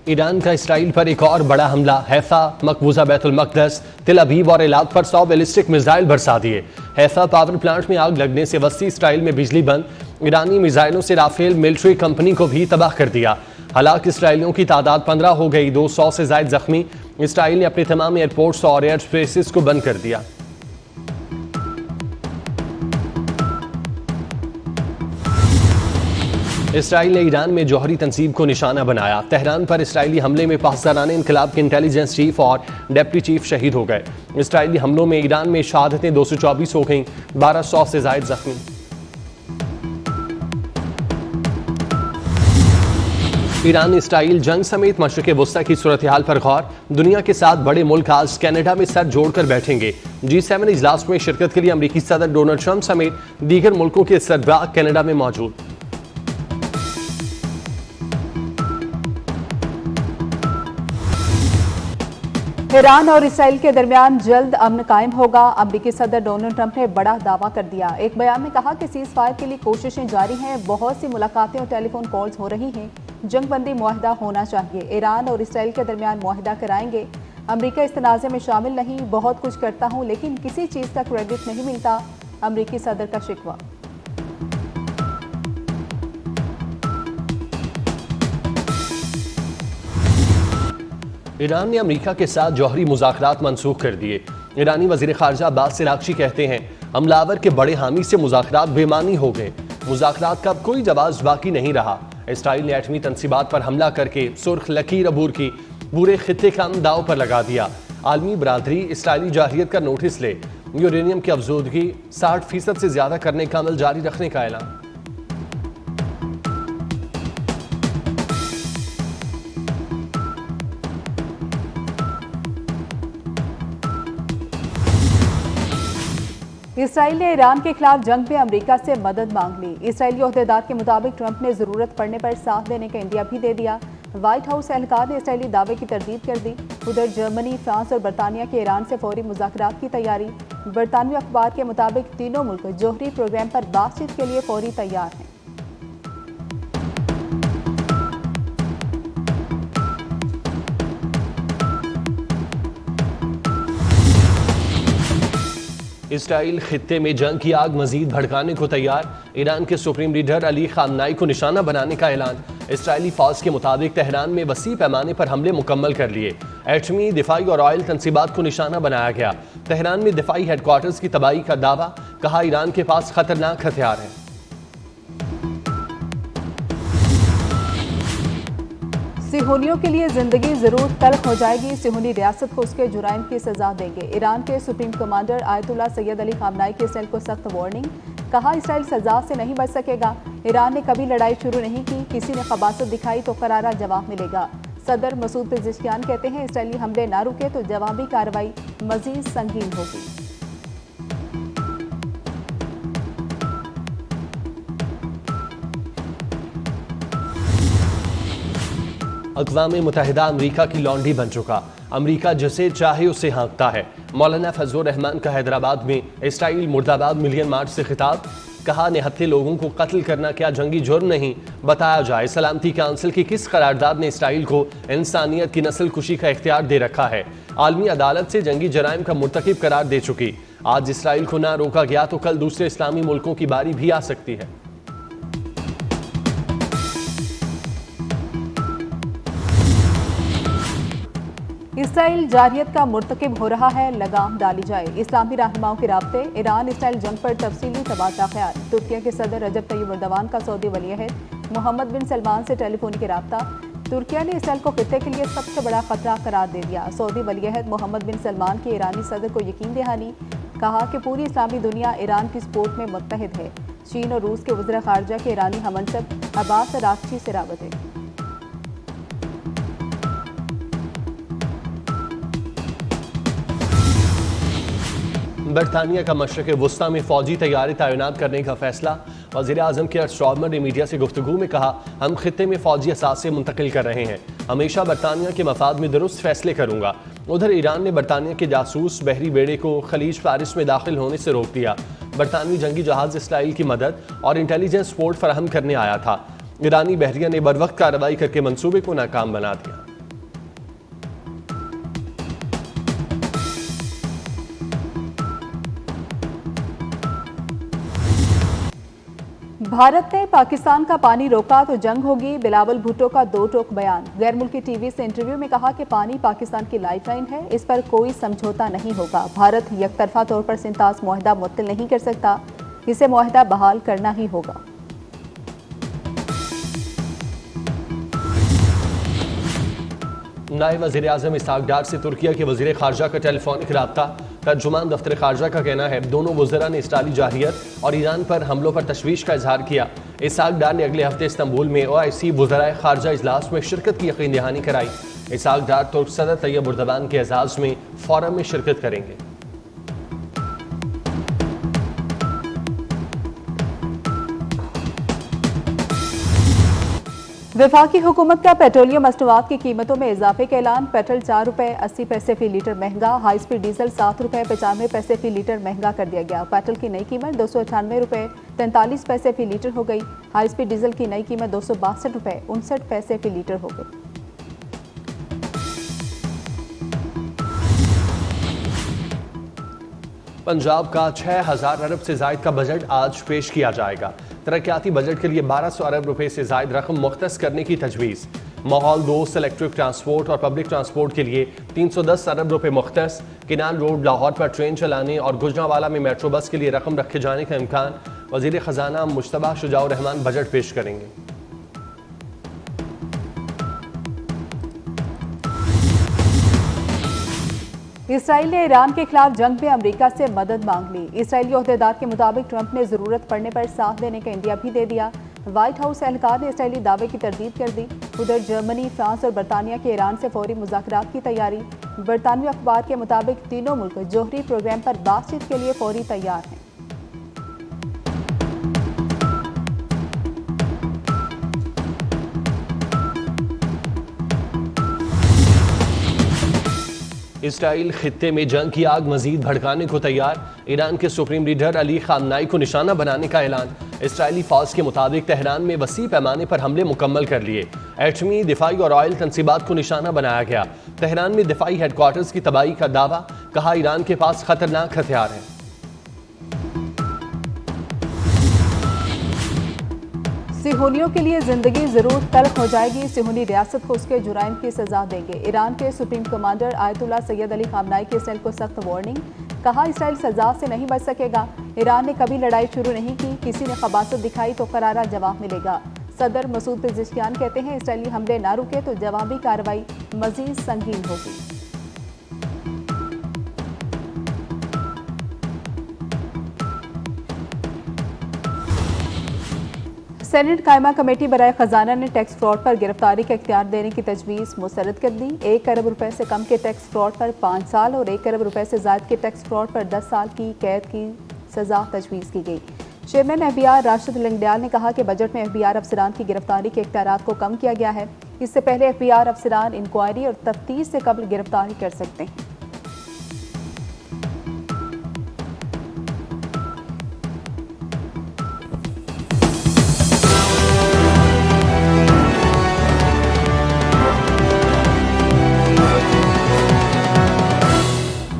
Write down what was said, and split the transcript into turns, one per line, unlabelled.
Iran का Israel पर एक और बड़ा हमला। हैफा, मकबूजा बैतुल मक़दस, तेल अवीव और एलात पर 100 बैलिस्टिक मिसाइल बरसा दिए। हैफा पावर प्लांट में आग लगने से वस्ती इसराइल में बिजली बंद। ईरानी मिसाइलों से राफेल मिलिट्री कंपनी को भी तबाह कर दिया। हलाक इसराइलियों की तादाद 15 हो गई, 200 से ज्यादा जख्मी। इसराइल ने अपने तमाम एयरपोर्ट्स और एयर स्पेसेस को बंद कर दिया। इसराइल ने ईरान में जौहरी तंसीब को निशाना बनाया। तेहरान पर इसराइली हमले में पाकिस्तानी इनकलाब के इंटेलिजेंस चीफ और डिप्टी चीफ शहीद हो गए। इसराइली हमलों में ईरान में शहादतें 224 हो गईं, 1200 से ज्यादा जख्मी। ईरान इसराइल जंग समेत मशरिक़ वुस्ता की सूरत हाल पर गौर। दुनिया के 7 बड़े मुल्क आज कनाडा में सर जोड़कर बैठेंगे। G7 इजलास में शिरकत के लिए अमेरिकी सदर डोनाल्ड ट्रंप समेत दीगर मुल्कों के सरबराह कनाडा में मौजूद।
ईरान और इसराइल के दरमियान जल्द अमन कायम होगा। अमेरिकी सदर डोनाल्ड ट्रंप ने बड़ा दावा कर दिया। एक बयान में कहा कि सीज फायर के लिए कोशिशें जारी हैं, बहुत सी मुलाकातें और टेलीफोन कॉल्स हो रही हैं, जंग बंदी मुआहदा होना चाहिए। ईरान और इसराइल के दरमियान मुआहदा कराएंगे। अमेरिका इस तनाज़े में शामिल नहीं, बहुत कुछ करता हूँ लेकिन किसी चीज़ का क्रेडिट नहीं मिलता, अमेरिकी सदर का शिकवा।
ईरान ने अमेरिका के साथ जौहरी मुज़ाकरात मनसूख कर दिए। ईरानी वज़ीर ख़ारजा अब्बास अराग़ची कहते हैं हमलावर के बड़े हामी से मुज़ाकरात बेमानी हो गए, मुज़ाकरात का अब कोई जवाब बाकी नहीं रहा। इसराइल ने एटमी तंसीबात पर हमला करके सुर्ख लकीर अबूर की, पूरे खित्ते का दाव पर लगा दिया। आलमी बरादरी इसराइली जाहिरियत का नोटिस ले, यूरेनियम की अफजोदगी 60% से ज़्यादा करने का अमल जारी रखने का ऐलान।
इसराइल ने ईरान के खिलाफ जंग में अमेरिका से मदद मांग ली। इसराइली ओहदेदार के मुताबिक ट्रंप ने जरूरत पड़ने पर साथ देने का इंडिया भी दे दिया। व्हाइट हाउस एहलकार ने इसराइली दावे की तरदीद कर दी। उधर जर्मनी, फ्रांस और बरतानिया के ईरान से फौरी मुज़ाकरात की तैयारी। बरतानवी अखबार के मुताबिक तीनों मुल्क जौहरी प्रोग्राम पर बातचीत के लिए फौरी तैयार हैं।
इसराइल खित्ते में जंग की आग मजीद भड़काने को तैयार। ईरान के सुप्रीम लीडर अली खामनाई को निशाना बनाने का ऐलान। इसराइली फौज के मुताबिक तेहरान में वसी पैमाने पर हमले मुकम्मल कर लिए। एटमी, दिफाई और ऑयल तंसीबात को निशाना बनाया गया। तेहरान में दिफाई हेडक्वार्टर्स की तबाही का दावा, कहा ईरान के पास खतरनाक हथियार है।
सिहोनियों के लिए जिंदगी जरूर तल्ख हो जाएगी, सिहोनी रियासत को उसके जुराइम की सजा देंगे। ईरान के supreme commander ayatollah Syed Ali खामनाई की इसराइल को सख्त वार्निंग, कहा इसराइल सजा से नहीं बच सकेगा। ईरान ने कभी लड़ाई शुरू नहीं की, किसी ने खबासत दिखाई तो करारा जवाब मिलेगा। सदर मसूद पेज़ेश्कियान कहते हैं इसराइली हमले ना रुके तो जवाबी कार्रवाई मजीद संगीन होगी।
अक़वाम मुत्तहिदा अमरीका की लॉन्डी बन चुका। अमरीका जिसे चाहे उसे हाँकता है। मौलाना फजलुर रहमान का हैदराबाद में इसराइल मुर्दाबाद मिलियन मार्च से खिताब, कहा निहत्थे लोगों को कत्ल करना क्या जंगी जुर्म नहीं, बताया जाए सलामती काउंसिल की किस करारदाद ने इसराइल को इंसानियत की नस्ल कुशी का इख्तियार दे रखा है। आलमी अदालत से जंगी जराइम का मुर्तकिब करार दे चुकी। आज इसराइल को ना रोका गया तो कल दूसरे इस्लामी मुल्कों की बारी भी आ सकती है।
इसराइल जारियत का मुर्तकिब हो रहा है, लगाम डाली जाए। इस्लामी रहनुमाओं के राब्ते, ईरान इसराइल जंग पर तफसीली तबादला ख्याल। तुर्की के सदर रजब तैयब एर्दोगान का सऊदी वलीअहद मोहम्मद बिन सलमान से टेलीफोनिक राब्ता। तुर्की ने इसराइल को खित्ते के लिए सबसे बड़ा खतरा करार दे दिया। सऊदी वलीअहद मोहम्मद बिन सलमान की ईरानी सदर को यकीन दहानी, कहा कि पूरी इस्लामी दुनिया ईरान की सपोर्ट में मुत्तहिद है। चीन और रूस के वज़ीर ख़ारजा के ईरानी हमनसब अब्बास अराग़ची से राबते।
बरतानिया का मशरक़ वुस्ता में फौजी तैयारी तैनात करने का फैसला। वज़ीर आज़म के स्टॉर्मर ने मीडिया से गुफ्तगू में कहा, हम खित्ते में फौजी असासे मुंतकिल कर रहे हैं, हमेशा बरतानिया के मफाद में दुरुस्त फैसले करूंगा। उधर ईरान ने बरतानिया के जासूस बहरी बेड़े को खलीज फारिस में दाखिल होने से रोक दिया। बरतानवी जंगी जहाज इसराइल की मदद और इंटेलिजेंस सपोर्ट फराहम करने आया था। ईरानी बहरिया ने बरवक्त कार्रवाई करके मंसूबे को नाकाम बना दिया।
भारत ने पाकिस्तान का पानी रोका तो जंग होगी, बिलावल भुट्टो का दो टोक बयान। गैर मुल्की टीवी से इंटरव्यू में कहा कि पानी पाकिस्तान की लाइफलाइन है, इस पर कोई समझौता नहीं होगा। भारत यकतरफा तौर पर सिंतास मुआहदा मुअत्तल नहीं कर सकता, इसे मुआहदा बहाल करना ही होगा।
नायब वज़ीर आज़म इसहाक डार से तुर्किया के वज़ीर ख़ारजा का टेलीफोनिक रब्ता। तर्जुमान दफ्तर ख़ारजा का कहना है दोनों वज़रा ने इसराइली जारहियत और ईरान पर हमलों पर तशवीश का इजहार किया। इसहाक डार ने अगले हफ्ते इस्तंबुल में OIC वज़राए ख़ारजा इजलास में शिरकत की यकीन दहानी कराई। इसहाक डार तुर्क सदर तैयब उर्दवान के एजाज़ में फोरम में शिरकत करेंगे।
वफाकी हुकूमत का पेट्रोलियम मसनूआत की कीमतों में इजाफे का ऐलान। पेट्रोल 4 रुपये 80 पैसे फी लीटर महंगा, हाई स्पीड डीजल 7 रुपये 95 पैसे फी लीटर महंगा कर दिया गया। पेट्रोल की नई कीमत 298 रुपये 43 पैसे फी लीटर हो गई। हाई स्पीड डीजल की नई कीमत 262 रुपये 59 पैसे फी लीटर हो गई।
पंजाब का 6000 अरब से जायद का बजट आज पेश किया जाएगा। तरक्याती बजट के लिए 1200 अरब रुपए से जायद रकम मुख्तस करने की तजवीज़। माहौल दोस्त इलेक्ट्रिक ट्रांसपोर्ट और पब्लिक ट्रांसपोर्ट के लिए 310 अरब रुपए मुख्तस। किनान रोड लाहौर पर ट्रेन चलाने और गुजरांवाला में मेट्रो बस के लिए रकम रखे जाने का इम्कान। वज़ीर ख़जाना मुश्तबा शुजाउर रहमान बजट पेश करेंगे।
इसराइल ने ईरान के खिलाफ जंग में अमेरिका से मदद मांग ली। इसराइली ओहदेदार के मुताबिक ट्रंप ने जरूरत पड़ने पर साथ देने का इंदिया भी दे दिया। व्हाइट हाउस एहलकार ने इसराइली दावे की तरदीद कर दी। उधर जर्मनी, फ्रांस और बरतानिया के ईरान से फौरी मुज़ाकरात की तैयारी। बरतानवी अखबार के मुताबिक तीनों मुल्क जोहरी प्रोग्राम पर बातचीत के लिए फौरी तैयार हैं।
इसराइल खित्ते में जंग की आग मजीद भड़काने को तैयार। ईरान के सुप्रीम लीडर अली खामनाई को निशाना बनाने का ऐलान। इसराइली फौज के मुताबिक तेहरान में वसी पैमाने पर हमले मुकम्मल कर लिए। एटमी, दिफाई और ऑयल तनसीबात को निशाना बनाया गया। तेहरान में दिफाई हेडक्वार्टर्स की तबाही का दावा, कहा ईरान के पास खतरनाक हथियार हैं।
सिहोनियों के लिए जिंदगी जरूर तल्ख हो जाएगी, सिहोनी रियासत को उसके जुराइम की सजा देंगे। ईरान के supreme commander ayatollah Syed Ali खामनाई की इसराइल को सख्त वार्निंग, कहा इसराइल सजा से नहीं बच सकेगा। ईरान ने कभी लड़ाई शुरू नहीं की, किसी ने खबासत दिखाई तो करारा जवाब मिलेगा। सदर मसूद पेज़ेश्कियान कहते हैं इसराइली हमले ना रुके तो जवाबी कार्रवाई मजीद संगीन होगी। सेनेट कायमा कमेटी बराए खजाना ने टैक्स फ्रॉड पर गिरफ्तारी का इख्तियार देने की तजवीज़ मुस्तरद कर दी। 1 अरब रुपए से कम के टैक्स फ्रॉड पर 5 साल और 1 अरब रुपए से ज़ायद के टैक्स फ्रॉड पर 10 साल की कैद की सजा तजवीज़ की गई। चेयरमैन FBI राशिद लिंगडयाल ने कहा कि बजट में FBI अफसरान की गिरफ्तारी के इख्तियारात को कम किया गया है। इससे पहले FBI अफसरान इंक्वायरी और तफ्तीश से कबल गिरफ्तारी कर सकते हैं।